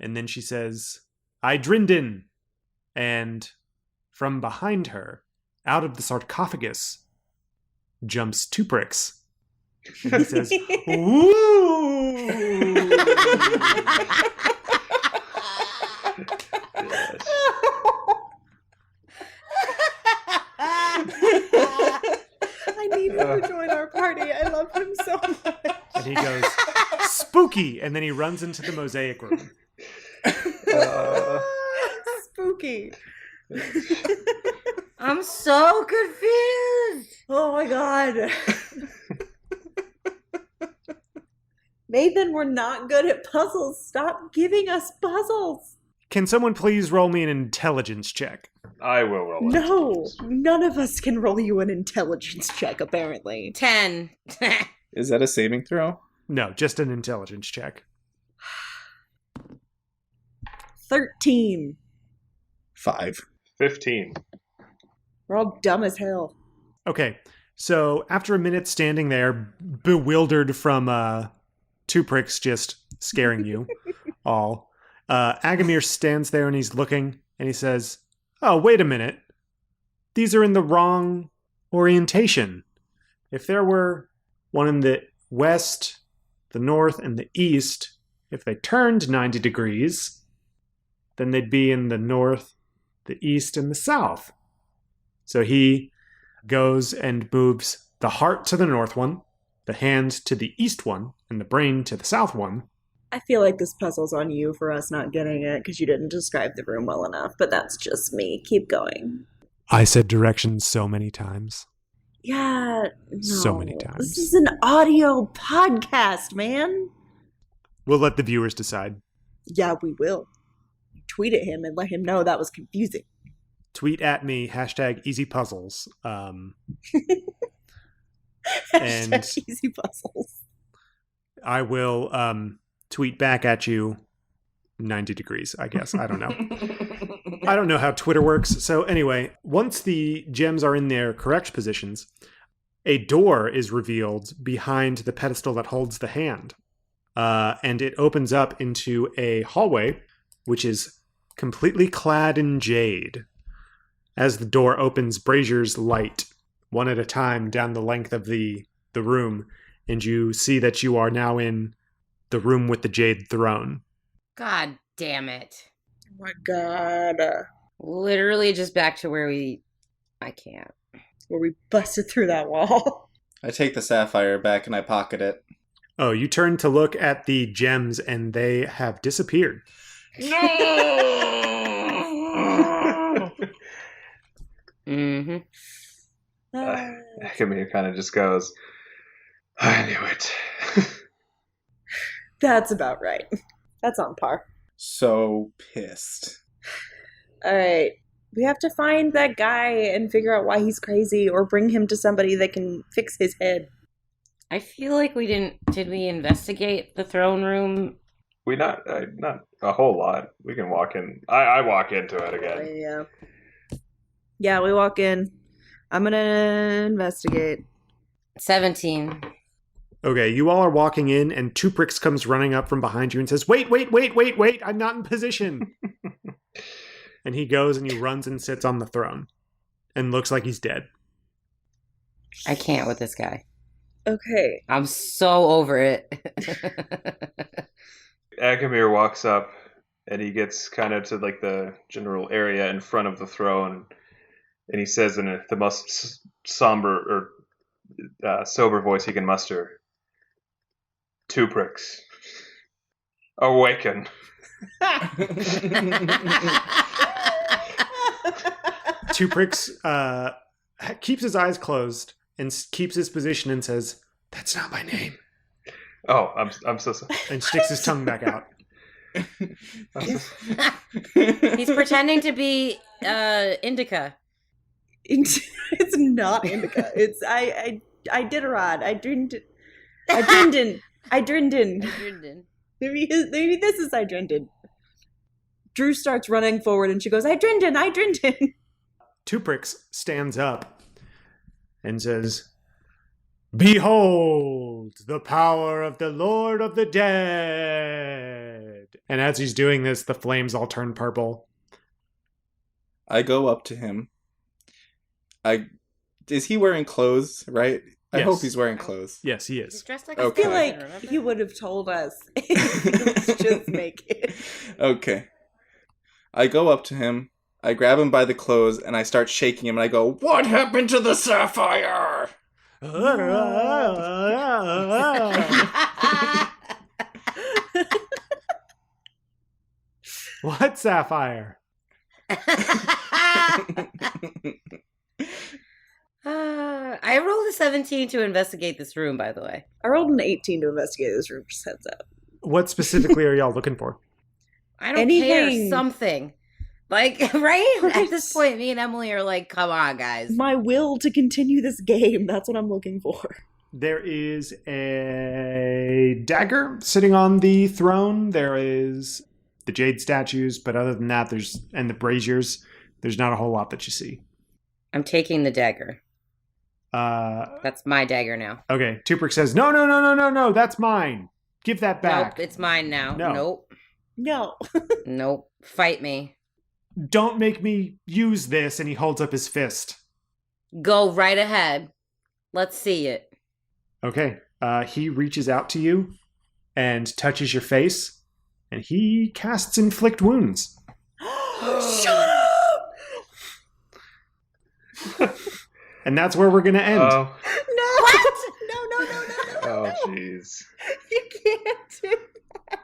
And then she says, Idrindin. And from behind her, out of the sarcophagus, jumps Tuprix. And he says, "Woo!" Yes. I need him to join our party. I love him so much. And he goes, "Spooky!" And then he runs into the mosaic room. Spooky. I'm so confused. Oh my god. Nathan, we're not good at puzzles. Stop giving us puzzles. Can someone please roll me an intelligence check? I will roll it. No, none of us can roll you an intelligence check, apparently. 10. Is that a saving throw? No, just an intelligence check. 13. 5. 15. We're all dumb as hell. Okay, so after a minute standing there, bewildered from Tuprix just scaring you all, Agamir stands there and he's looking and he says, "Oh, wait a minute. These are in the wrong orientation. If there were one in the west, the north, and the east, if they turned 90 degrees, then they'd be in the north, the east, and the south." So he goes and moves the heart to the north one, the hand to the east one, and the brain to the south one. I feel like this puzzle's on you for us not getting it because you didn't describe the room well enough, but that's just me. Keep going. I said directions so many times. Yeah, no. So many times. This is an audio podcast, man. We'll let the viewers decide. Yeah, we will. Tweet at him and let him know that was confusing. Tweet at me, #EasyPuzzles. Hashtag easy puzzles. I will tweet back at you 90 degrees, I guess. I don't know. I don't know how Twitter works. So anyway, once the gems are in their correct positions, a door is revealed behind the pedestal that holds the hand. And it opens up into a hallway, which is completely clad in jade. As the door opens, braziers light one at a time down the length of the room, and you see that you are now in the room with the jade throne. God damn it. Oh my god. Literally just back to where I can't. Where we busted through that wall. I take the sapphire back and I pocket it. Oh, you turn to look at the gems, and they have disappeared. No! Mm-hmm. Akamir kind of just goes, "I knew it." That's about right. That's on par. So pissed. Alright. We have to find that guy and figure out why he's crazy or bring him to somebody that can fix his head. I feel like did we investigate the throne room? We not a whole lot. We can walk in. I walk into it again. Yeah. Yeah, we walk in. I'm gonna investigate. 17. Okay, you all are walking in, and Tuprix comes running up from behind you and says, wait, I'm not in position. And he goes and he runs and sits on the throne and looks like he's dead. I can't with this guy. Okay. I'm so over it. Agamir walks up and he gets kind of to like the general area in front of the throne, and he says in the most sober voice he can muster, "Tuprix, awaken." Tuprix keeps his eyes closed and keeps his position and says, "That's not my name," Oh, I'm so sorry. and sticks his tongue back out. He's pretending to be Indica. It's not indica. It's I Iditarod. Idrindin. Maybe this is Idrindin. Drew starts running forward and she goes, Idrindin. Tuprix stands up and says, "Behold the power of the Lord of the Dead." And as he's doing this, the flames all turn purple. I go up to him. Is he wearing clothes, right? I Yes. hope he's wearing clothes. Yes, he He's is. dressed like I a Okay. feel skeleton, like remember? he would have told us. Let's just make it. Okay. I go up to him, I grab him by the clothes, and I start shaking him, and I go, "What happened to the sapphire?" What sapphire? I rolled a 17 to investigate this room, by the way. I rolled an 18 to investigate this room, just heads up. What specifically are y'all looking for? I don't care. Anything. Something. Like, right? Right. At this point, me and Emily are like, come on, guys. My will to continue this game, that's what I'm looking for. There is a dagger sitting on the throne. There is the jade statues, but other than that, and the braziers. There's not a whole lot that you see. I'm taking the dagger. Uh, That's my dagger now. okay. Tuprix says, "No, that's mine. Give that back. Nope, it's mine now. No. Nope. No. Nope. Fight me. Don't make me use this." And he holds up his fist. Go right ahead. Let's see it. Okay. He reaches out to you and touches your face, and he casts Inflict Wounds. Shut up! And that's where we're going to end. Oh, No! What? No. oh, jeez. You can't do that.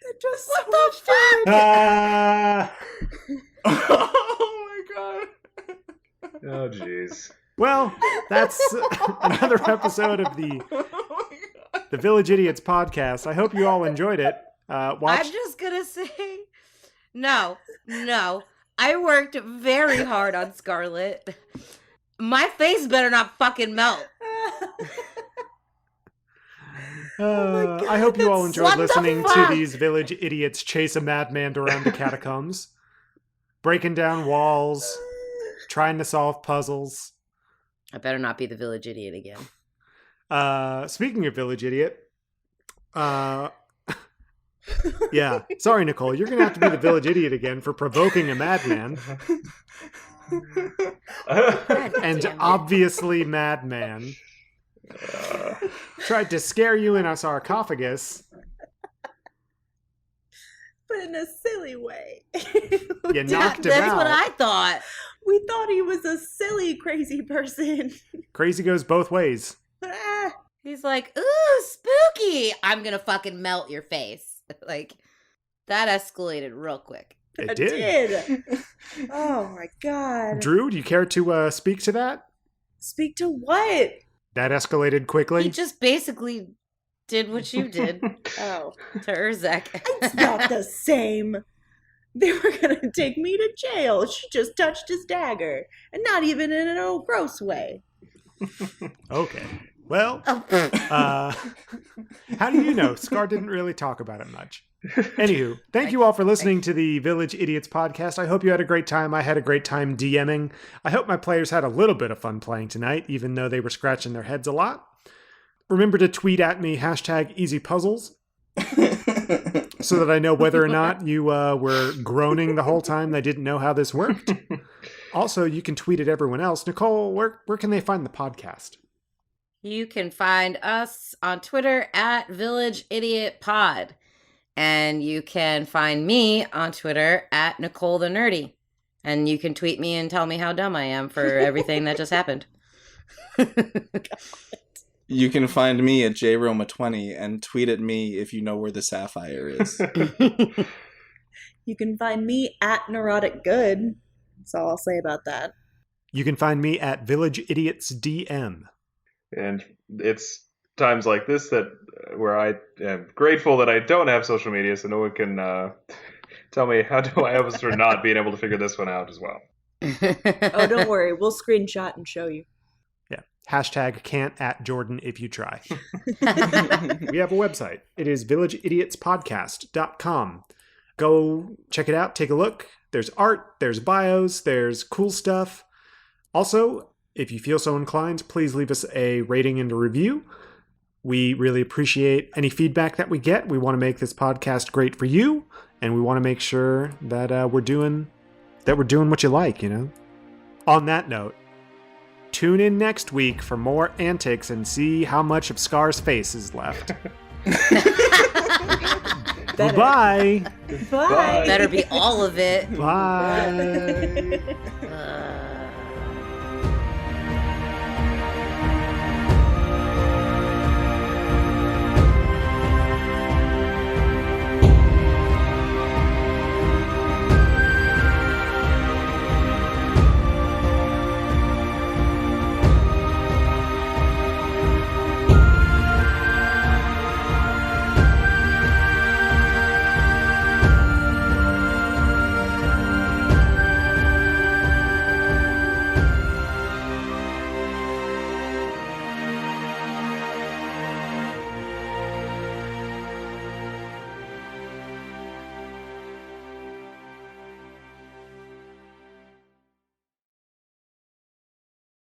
That does so What much the damage. Oh my god. Oh, jeez. Well, that's another episode of the Village Idiots podcast. I hope you all enjoyed it. Watch. I'm just gonna say, no. I worked very hard on Scarlet. My face better not fucking melt. God, I hope you all enjoyed what the listening to fuck? these village idiots chase a madman around the catacombs, breaking down walls, trying to solve puzzles. I better not be the village idiot again. Speaking of village idiot, yeah, sorry, Nicole, you're gonna have to be the village idiot again for provoking a madman God and damn it. obviously madman tried to scare you in a sarcophagus. But in a silly way. You knocked him That's out. what I thought. We thought he was a silly, crazy person. Crazy goes both ways. Ah, He's like, ooh, spooky. I'm gonna fucking melt your face. Like, that escalated real quick. It I did. did. Oh my god. Drew, do you care to speak to that? Speak to what? That escalated quickly. He just basically did what you did Oh. to Urzek. It's not the same. They were gonna take me to jail. She just touched his dagger. And not even in an old gross way. Okay. Well, Oh. how do you know? Scar didn't really talk about it much. Anywho, thank you all for listening to the Village Idiots podcast. I hope you had a great time. I had a great time DMing. I hope my players had a little bit of fun playing tonight, even though they were scratching their heads a lot. Remember to tweet at me, #EasyPuzzles, so that I know whether or not you were groaning the whole time they didn't know how this worked. Also, you can tweet at everyone else. Nicole, where can they find the podcast? You can find us on Twitter at Village Idiot Pod. And you can find me on Twitter at Nicole the Nerdy. And you can tweet me and tell me how dumb I am for everything that just happened. You can find me at JRoma20 and tweet at me if you know where the sapphire is. You can find me at Neurotic Good. That's all I'll say about that. You can find me at Village Idiots DM. And it's times like this that where I am grateful that I don't have social media, so no one can tell me how do I ever for not being able to figure this one out as well. Oh, don't worry. We'll screenshot and show you. Yeah. Hashtag can't at Jordan if you try. We have a website. It is villageidiotspodcast.com. Go check it out. Take a look. There's art. There's bios. There's cool stuff. Also, if you feel so inclined, please leave us a rating and a review. We really appreciate any feedback that we get. We want to make this podcast great for you, and we want to make sure that we're doing what you like, you know? On that note, tune in next week for more antics and see how much of Scar's face is left. Bye. Bye. Better be all of it. Bye.